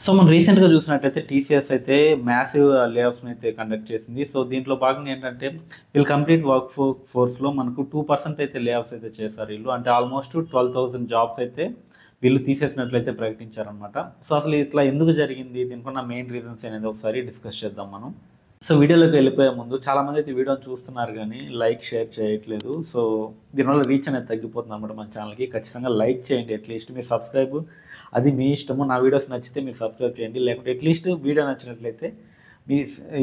So, మనం రీసెంట్‌గా చూసినట్లయితే టీసీఎస్ అయితే మ్యాసివ్ లే ఆఫ్స్‌ని అయితే కండక్ట్ చేసింది. సో, దీంట్లో భాగంగా ఏంటంటే వీళ్ళు కంప్లీట్ ఫోర్స్‌లో మనకు 2% అయితే లే ఆఫ్స్ అయితే చేశారు వీళ్ళు. అంటే ఆల్మోస్ట్ 12,000 జాబ్స్ అయితే వీళ్ళు తీసేసినట్లయితే ప్రకటించారనమాట. సో, అసలు ఇట్లా ఎందుకు జరిగింది? దీనికున్న మెయిన్ రీజన్స్ అనేది ఒకసారి డిస్కస్ చేద్దాం మనం. సో, వీడియోలోకి వెళ్ళిపోయే ముందు చాలామందైతే వీడియోని చూస్తున్నారు గానీ, లైక్, షేర్ చేయట్లేదు. సో, దీనివల్ల రీచ్ అనేది తగ్గిపోతుందనమాట మన ఛానల్‌కి. ఖచ్చితంగా లైక్ చేయండి అట్‌లీస్ట్. మీరు సబ్స్క్రైబ్ అది మీ ఇష్టము. నా వీడియోస్ నచ్చితే మీరు సబ్స్క్రైబ్ చేయండి. లేకుంటే అట్‌లీస్ట్ వీడియో నచ్చినట్లయితే మీ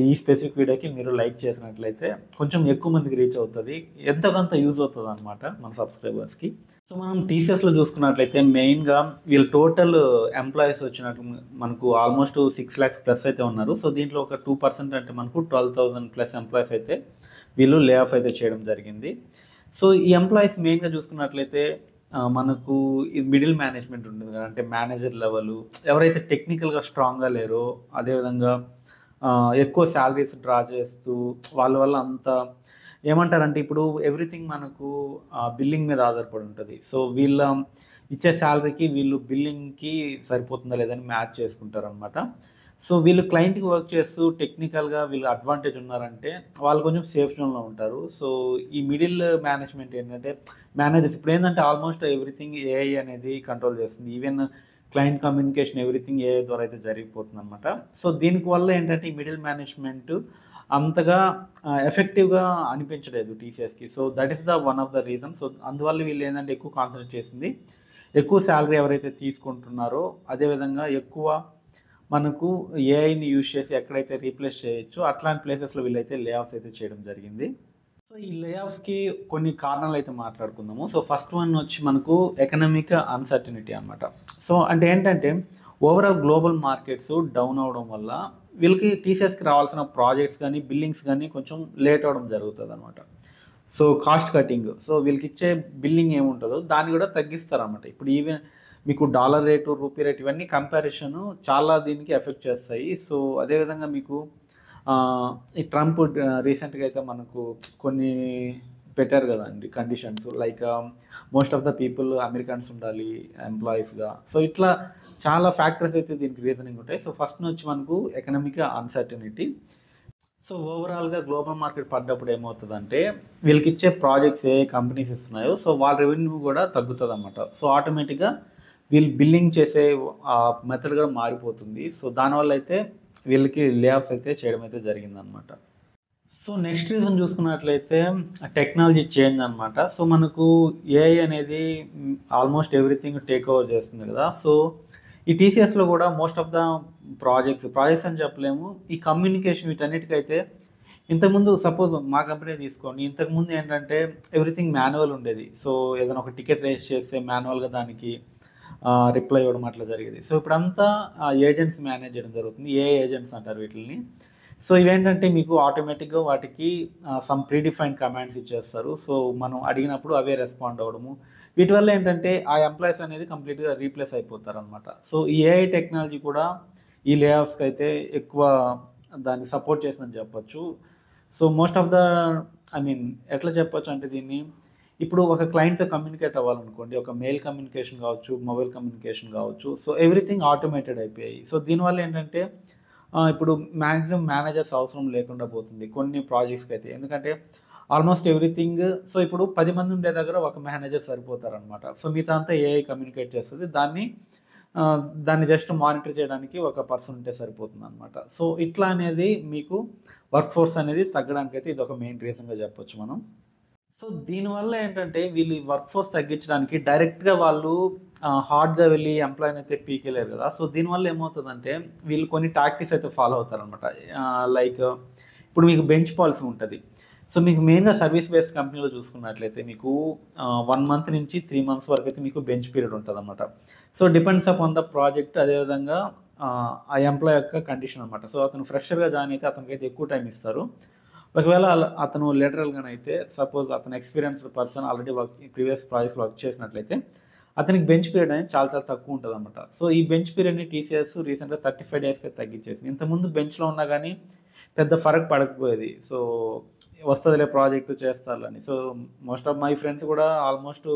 ఈ స్పెసిఫిక్ వీడియోకి మీరు లైక్ చేసినట్లయితే కొంచెం ఎక్కువ మందికి రీచ్ అవుతది. ఎంతో కొంత యూజ్ అవుతదనమాట మన సబ్స్క్రైబర్స్‌కి. సో, మనం టీసీఎస్‌లో చూసుకున్నట్లయితే మెయిన్‌గా వీళ్ళు టోటల్ ఎంప్లాయీస్ వచ్చినట్టు మనకు ఆల్మోస్ట్ 6,00,000 ప్లస్ అయితే ఉన్నారు. సో, దీంట్లో ఒక 2% అంటే మనకు 12,000 ప్లస్ ఎంప్లాయీస్ అయితే వీళ్ళు లే ఆఫ్ అయితే చేయడం జరిగింది. సో, ఈ ఎంప్లాయీస్ మెయిన్‌గా చూసుకున్నట్లయితే మనకు ఈ మిడిల్ మేనేజ్మెంట్ ఉంటుంది కదా! అంటే మేనేజర్ లెవెలు ఎవరైతే టెక్నికల్‌గా స్ట్రాంగ్‌గా లేరో అదేవిధంగా ఎక్కువ సాలరీస్ డ్రా చేస్తూ వాళ్ళ వల్ల అంత ఏమంటారంటే ఇప్పుడు ఎవ్రీథింగ్ మనకు బిల్లింగ్ మీద ఆధారపడి ఉంటది. సో, వీళ్ళ ఇచ్చే సాలరీకి వీళ్ళు బిల్లింగ్‌కి సరిపోతుందా లేదా అని మ్యాచ్ చేసుకుంటారనమాట. సో, వీళ్ళు క్లయింట్‌కి వర్క్ చేస్తూ టెక్నికల్‌గా వీళ్ళు అడ్వాంటేజ్ ఉన్నారంటే వాళ్ళు కొంచెం సేఫ్ జోన్‌లో ఉంటారు. సో, ఈ మిడిల్ మేనేజ్మెంట్ ఏంటంటే మేనేజర్స్ ఇప్పుడేందంటే ఆల్మోస్ట్ ఎవ్రీథింగ్ ఏఐ అనేది కంట్రోల్ చేస్తుంది. Even client communication everything AI ద్వారా అయితే జరిగిపోతుందనమాట. సో, దీనికి వల్ల ఏంటంటే ఈ మిడిల్ మేనేజ్మెంట్ అంతగా ఎఫెక్టివ్‌గా అనిపించలేదు టీసీఎస్‌కి. So, that is the one of the reason. So, అందువల్ల వీళ్ళేందంటే ఎక్కువ కాన్సంట్రేట్ చేసింది. ఎక్కువ సాలరీ ఎవరైతే తీసుకుంటున్నారో, అదేవిధంగా ఎక్కువ మనకు ఏఐని యూజ్ చేసి ఎక్కడైతే రీప్లేస్ చేయొచ్చో అట్లాంటి ప్లేసెస్‌లో వీళ్ళైతే లే ఆఫ్స్ అయితే చేయడం జరిగింది. సో, ఈ లే ఆఫ్స్‌కి కొన్ని కారణాలైతే మాట్లాడుకుందాము. సో, ఫస్ట్ వన్ వచ్చి మనకు ఎకనామిక్ అన్‌సర్టెనిటీ అనమాట. సో, అంటే ఏంటంటే ఓవరాల్ గ్లోబల్ మార్కెట్స్ డౌన్ అవ్వడం వల్ల వీళ్ళకి టీసీఎస్‌కి రావాల్సిన ప్రాజెక్ట్స్ గానీ, బిల్లింగ్స్ గానీ కొంచెం లేట్ అవ్వడం జరుగుతదనమాట. So, cost cutting. సో, వీళ్ళకిచ్చే బిల్లింగ్ ఏముంటదో దాన్ని గూడా తగ్గిస్తారనమాట. ఇప్పుడు ఈవెన్ మీకు డాలర్ రేటు, రూపీ రేట్ ఇవన్నీ కంపారిజను చాలా దీనికి ఎఫెక్ట్ చేస్తాయి. సో, అదే విధంగా మీకు ఈ ట్రంప్ రీసెంట్‌గా అయితే మనకు కొన్ని పెట్టారు గదండీ conditions. Like most of the people Americans ఉండాలి ఎంప్లాయీస్‌గా. సో, ఇట్లా చాలా ఫ్యాక్టర్స్ అయితే దీనికి రీజనింగ్ ఉంటాయి. సో, ఫస్ట్ నుంచి మనకు ఎకనామిక్ అన్‌సర్టెనిటీ. సో, ఓవరాల్‌గా గ్లోబల్ మార్కెట్ పడ్డప్పుడు ఏమవుతదంటే, వీళ్ళకిచ్చే ప్రాజెక్ట్స్ ఏ కంపెనీస్ ఇస్తున్నాయో, సో, వాళ్ళ రెవెన్యూ గూడా తగ్గుతదనమాట. సో, ఆటోమేటిక్‌గా వీళ్ళు బిల్లింగ్ చేసే మెథడ్ గూడా మారిపోతుంది. సో, దానివల్లయితే వీళ్ళకి లే ఆఫ్స్ అయితే చేయడం అయితే జరిగిందనమాట. సో, నెక్స్ట్ రీజన్ చూసుకున్నట్లయితే టెక్నాలజీ చేంజ్ అనమాట. సో, మనకు ఏఐ అనేది ఆల్మోస్ట్ ఎవ్రీథింగ్ టేక్ ఓవర్ చేస్తుంది కదా! సో, ఈ టీసీఎస్‌లో కూడా మోస్ట్ ఆఫ్ ద ప్రాజెక్ట్స్ అని చెప్పలేము. ఈ కమ్యూనికేషన్ వీటన్నిటికైతే ఇంతకుముందు సపోజ్ మా కంపెనీ తీసుకోండి. ఇంతకుముందు ఏంటంటే ఎవ్రీథింగ్ మాన్యువల్ ఉండేది. సో, ఏదైనా ఒక టికెట్ రైజ్ చేస్తే మాన్యువల్‌గా దానికి రిప్లై ఇవ్వడం అట్లా జరిగేది. సో, ఇప్పుడంతా ఏజెంట్స్ మేనేజ్ చేయడం జరుగుతుంది. ఏఐ ఏజెంట్స్ అంటారు వీటిల్ని. సో, ఇవేంటంటే మీకు ఆటోమేటిక్‌గా వాటికి సమ్ ప్రీ డిఫైన్డ్ కమాండ్స్ ఇచ్చేస్తారు. సో, మనం అడిగినప్పుడు అవే రెస్పాండ్ అవ్వడము. వీటి వల్ల ఏంటంటే ఆ ఎంప్లాయీస్ అనేది కంప్లీట్‌గా రీప్లేస్ అయిపోతారనమాట. సో, ఈ ఏఐ టెక్నాలజీ కూడా ఈ లే ఆఫ్స్‌కైతే ఎక్కువ దాన్ని సపోర్ట్ చేసిందని చెప్పొచ్చు. So, most of the I mean ఎట్లా చెప్పొచ్చు అంటే దీన్ని, ఇప్పుడు ఒక క్లయింట్‌తో కమ్యూనికేట్ అవ్వాలనుకోండి. ఒక మెయిల్ కమ్యూనికేషన్ కావచ్చు, మొబైల్ కమ్యూనికేషన్ కావచ్చు. సో, ఎవ్రీథింగ్ ఆటోమేటెడ్ అయిపోయాయి. సో, దీనివల్ల ఏంటంటే ఇప్పుడు మాక్సిమం మేనేజర్స్ అవసరం లేకుండా పోతుంది కొన్ని ప్రాజెక్ట్స్‌కైతే. ఎందుకంటే ఆల్మోస్ట్ ఎవ్రీథింగ్ సో, ఇప్పుడు 10 మంది ఉండే దగ్గర ఒక మేనేజర్ సరిపోతారనమాట. సో, మిగతా అంతా ఏఐ కమ్యూనికేట్ చేస్తది. దాన్ని జస్ట్ మానిటర్ చేయడానికి ఒక పర్సన్ ఉంటే సరిపోతుందనమాట. సో, ఇట్లా అనేది మీకు వర్క్ ఫోర్స్ అనేది తగ్గడానికైతే ఇదొక మెయిన్ రీజన్‌గా చెప్పొచ్చు మనం. సో, దీనివల్ల ఏంటంటే వీళ్ళు ఈ వర్క్ ఫోర్స్ తగ్గించడానికి డైరెక్ట్‌గా వాళ్ళు హార్డ్‌గా వెళ్లి ఎంప్లాయ్‌ని అయితే పీకేయలేరు గదా! సో, దీనివల్ల ఏమవుతదంటే వీళ్ళు కొన్ని టాక్టిక్స్ అయితే ఫాలో అవుతారనమాట. లైక్ ఇప్పుడు మీకు బెంచ్ పాలిసీ ఉంటది. సో, మీకు మెయిన్‌గా సర్వీస్ బేస్డ్ కంపెనీలో చూసుకున్నట్లయితే మీకు 1 మంత్ నుంచి 3 మంత్స్ వరకైతే మీకు బెంచ్ పీరియడ్ ఉంటదనమాట. So, depends upon the project అదేవిధంగా ఆ ఎంప్లాయ్ యొక్క కండిషన్ అనమాట. సో, అతను ఫ్రెషర్‌గా జాయిన్ అయితే అతనికైతే ఎక్కువ టైమ్ ఇస్తారు. ఒకవేళ అతను లేటరల్‌గానైతే సపోజ్ అతను ఎక్స్‌పీరియన్స్‌డ్ పర్సన్ ఆల్రెడీ ప్రీవియస్ ప్రాజెక్ట్స్‌లో వర్క్ చేసినట్లయితే అతనికి బెంచ్ పీరియడ్ అనేది చాలా చాలా తక్కువ ఉంటదనమాట. సో, ఈ బెంచ్ పీరియడ్‌ని టీసీఎస్ రీసెంట్‌గా 35 డేస్‌కి తగ్గించేసింది. ఇంతకుముందు బెంచ్‌లో ఉన్నా గానీ పెద్ద ఫరక్ పడకపోయేది. సో, వస్తదిలే ప్రాజెక్ట్ చేస్తారులని. So, most of my friends కూడా ఆల్మోస్ట్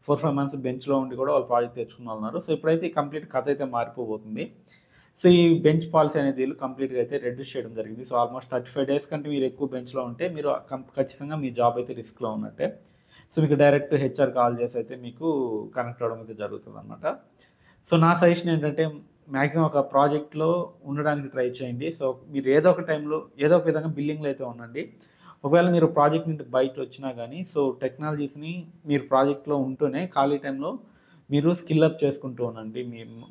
4, 5 మంత్స్ బెంచ్‌లో ఉండి కూడా వాళ్ళు ప్రాజెక్ట్ తెచ్చుకున్నోళ్ళున్నారు. సో, ఇప్పుడైతే కంప్లీట్ కథ అయితే మారిపోబోతుంది. సో ఈ బెంచ్ పాలసీ అనేది వీళ్ళు కంప్లీట్గా అయితే రెడ్యూస్ చేయడం జరిగింది. సో ఆల్మోస్ట్ 35 డేస్ కంటే మీరు ఎక్కువ బెంచ్లో ఉంటే మీరు ఖచ్చితంగా మీ జాబ్ అయితే రిస్క్లో ఉన్నట్టే. సో మీకు డైరెక్ట్ హెచ్ఆర్ కాల్ చేసి అయితే మీకు కనెక్ట్ అవ్వడం అయితే జరుగుతుందన్నమాట. సో నా సజెషన్ ఏంటంటే మ్యాక్సిమం ఒక ప్రాజెక్ట్‌లో ఉండడానికి ట్రై చేయండి. సో మీరు ఏదో ఒక టైంలో ఏదో ఒక విధంగా బిల్లింగ్‌లో అయితే ఉండండి. ఒకవేళ మీరు ప్రాజెక్ట్ నుండి బయటొచ్చినా గానీ సో టెక్నాలజీస్‌ని మీరు ప్రాజెక్ట్‌లో ఉంటూనే ఖాళీ టైంలో మీరు స్కిల్ అప్ చేసుకుంటూ ఉండండి.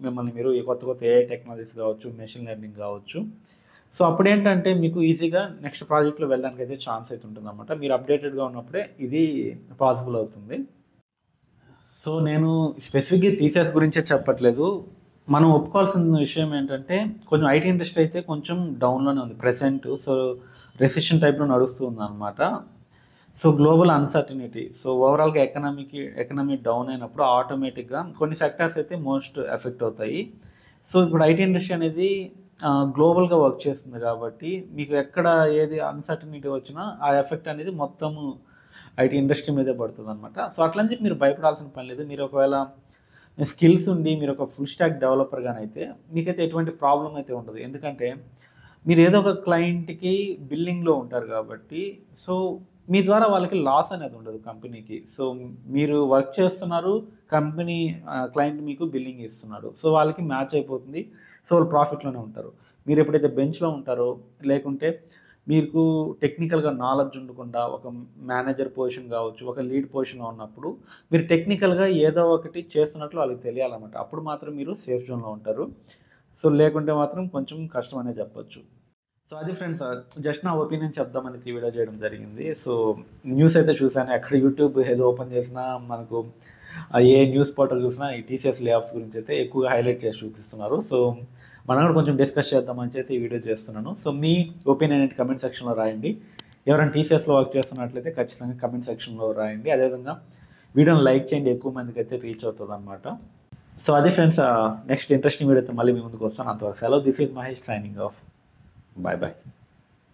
మిమ్మల్ని మీరు ఈ కొత్త కొత్త ఏఐ టెక్నాలజీస్ కావచ్చు, మెషిన్ లెర్నింగ్ కావచ్చు. సో అప్పుడేంటంటే మీకు ఈజీగా నెక్స్ట్ ప్రాజెక్ట్‌లో వెళ్ళడానికైతే ఛాన్స్ అయితే ఉంటుందన్నమాట. మీరు అప్‌డేటెడ్‌గా ఉన్నప్పుడే ఇది పాసిబుల్ అవుతుంది. సో నేను స్పెసిఫిక్‌గా టీసీఎస్ గురించే చెప్పట్లేదు. మనం ఒప్పుకోవాల్సిన విషయం ఏంటంటే కొంచెం ఐటీ ఇండస్ట్రీ అయితే కొంచెం డౌన్‌లోనే ఉంది ప్రెజెంట్. సో రెసిషన్ టైప్‌లో నడుస్తూ ఉందన్నమాట. So global uncertainty. సో ఓవరాల్‌గా ఎకనామీ డౌన్ అయినప్పుడు ఆటోమేటిక్‌గా కొన్ని సెక్టార్స్ అయితే మోస్ట్ ఎఫెక్ట్ అవుతాయి. సో ఇప్పుడు ఐటీ ఇండస్ట్రీ అనేది గ్లోబల్‌గా వర్క్ చేస్తుంది కాబట్టి మీకు ఎక్కడ ఏది అన్‌సర్టెనిటీ వచ్చినా ఆ ఎఫెక్ట్ అనేది మొత్తము ఐటీ ఇండస్ట్రీ మీదే పడుతుందనమాట. సో అట్లని చెప్పి మీరు భయపడాల్సిన పని లేదు. మీరు ఒకవేళ స్కిల్స్ ఉండి మీరు ఒక ఫుల్ స్టాక్ డెవలపర్‌గానైతే మీకైతే ఎటువంటి ప్రాబ్లమ్ అయితే ఉండదు. ఎందుకంటే మీరు ఏదో ఒక క్లయింట్‌కి బిల్లింగ్‌లో ఉంటారు కాబట్టి సో మీ ద్వారా వాళ్ళకి లాస్ అనేది ఉండదు కంపెనీకి. సో మీరు వర్క్ చేస్తున్నారు. కంపెనీ క్లయింట్ మీకు బిల్లింగ్ ఇస్తున్నాడు. సో వాళ్ళకి మ్యాచ్ అయిపోతుంది. సో వాళ్ళు ప్రాఫిట్‌లోనే ఉంటారు. మీరు ఎప్పుడైతే బెంచ్‌లో ఉంటారో లేకుంటే మీకు టెక్నికల్‌గా నాలెడ్జ్ ఉండకుండా ఒక మేనేజర్ పొజిషన్ కావచ్చు, ఒక లీడ్ పొజిషన్‌లో ఉన్నప్పుడు మీరు టెక్నికల్‌గా ఏదో ఒకటి చేస్తున్నట్లు వాళ్ళకి తెలియాలన్నమాట. అప్పుడు మాత్రం మీరు సేఫ్ జోన్‌లో ఉంటారు. సో లేకుంటే మాత్రం కొంచెం కష్టం అనే చెప్పొచ్చు. సో అది ఫ్రెండ్స్ జస్ట్ నా ఒపీనియన్ చెప్దామని ఈ వీడియో చేయడం జరిగింది. సో న్యూస్ అయితే చూసాను. ఎక్కడ యూట్యూబ్ ఏదో ఓపెన్ చేసినా మనకు ఏ న్యూస్ పోర్టల్ చూసినా ఈ టీసీఎస్ లే ఆఫ్స్ గురించి అయితే ఎక్కువగా హైలైట్ చేసి చూపిస్తున్నారు. సో మనం కూడా కొంచెం డిస్కస్ చేద్దామని అయితే ఈ వీడియో చేస్తున్నాను. సో మీ ఒపీనియన్ ఏంటి కమెంట్ సెక్షన్‌లో రాయండి. ఎవరైనా టీసీఎస్‌లో వర్క్ చేస్తున్నట్లయితే ఖచ్చితంగా కమెంట్ సెక్షన్‌లో రాయండి. అదేవిధంగా వీడియోని లైక్ చేయండి. ఎక్కువ మందికైతే రీచ్ అవుతుందన్నమాట. సో అది ఫ్రెండ్స్ నెక్స్ట్ ఇంట్రెస్టింగ్ వీడియోతో మళ్ళీ మీ ముందుకు వస్తాను. అంతవరకు సెలవు. This is Mahesh signing off. Bye bye.